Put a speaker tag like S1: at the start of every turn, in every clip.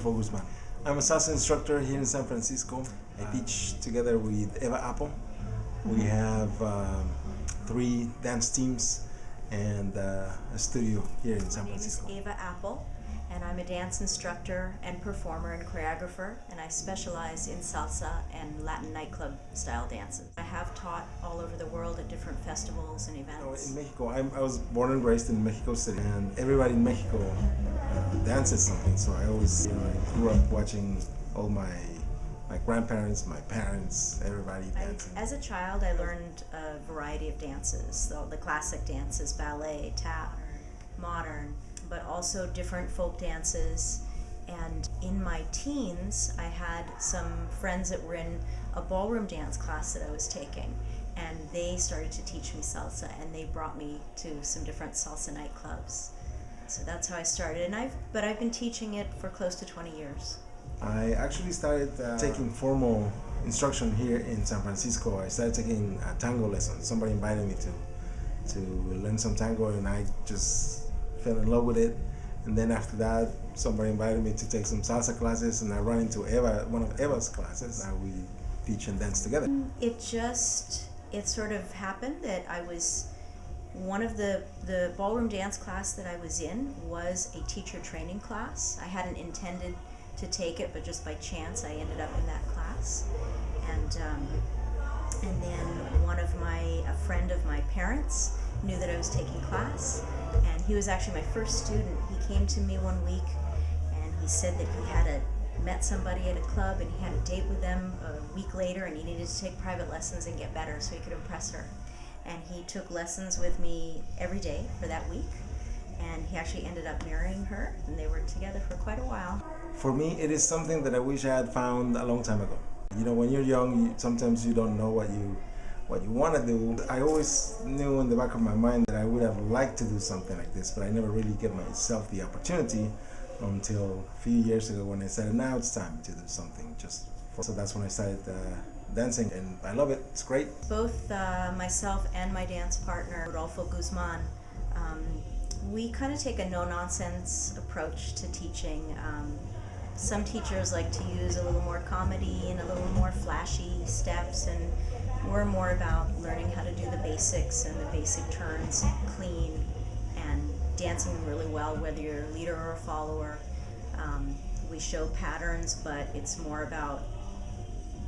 S1: Rodolfo Guzman. I'm a salsa instructor here in San Francisco. I teach together with Ava Apple. We have 3 dance teams and a studio here in San Francisco.
S2: My name is Ava Apple, and I'm a dance instructor and performer and choreographer, and I specialize in salsa and Latin nightclub style dances. I have taught all over the world at different festivals and events.
S1: In Mexico, I was born and raised in Mexico City, and everybody in Mexico dances something, so I always I grew up watching all my grandparents, my parents, everybody dancing.
S2: As a child, I learned a variety of dances, so the classic dances, ballet, tap, modern, but also different folk dances. And in my teens, I had some friends that were in a ballroom dance class that I was taking, and they started to teach me salsa, and they brought me to some different salsa nightclubs. So that's how I started, and I've been teaching it for close to 20 years.
S1: I actually started taking formal instruction here in San Francisco. I started taking tango lessons. Somebody invited me to learn some tango, and I just fell in love with it. And then after that, somebody invited me to take some salsa classes, and I ran into one of Eva's classes. Now we teach and dance together.
S2: It sort of happened that I was, one of the ballroom dance class that I was in was a teacher training class. I hadn't intended to take it, but just by chance I ended up in that class. And then a friend of my parents knew that I was taking class, and he was actually my first student. He came to me one week and he said that he had met somebody at a club, and he had a date with them a week later, and he needed to take private lessons and get better so he could impress her. And he took lessons with me every day for that week, and he actually ended up marrying her, and they were together for quite a while.
S1: For me, it is something that I wish I had found a long time ago. You know, when you're young, sometimes you don't know what you want to do. I always knew in the back of my mind that I would have liked to do something like this, but I never really gave myself the opportunity until a few years ago when I said, now it's time to do something so that's when I started dancing, and I love it. It's great.
S2: Both myself and my dance partner, Rodolfo Guzman, we kind of take a no-nonsense approach to teaching. Some teachers like to use a little more comedy and a little more flashy steps, and we're more about learning how to do the basics and the basic turns clean and dancing really well, whether you're a leader or a follower. We show patterns, but it's more about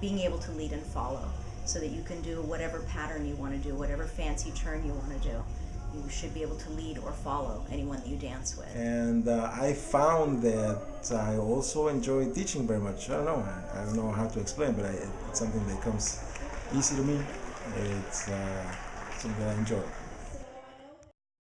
S2: being able to lead and follow so that you can do whatever pattern you want to do, whatever fancy turn you want to do. You should be able to lead or follow anyone that you dance with.
S1: And I found that I also enjoy teaching very much. I don't know how to explain, but it's something that comes easy to me. It's something I enjoy.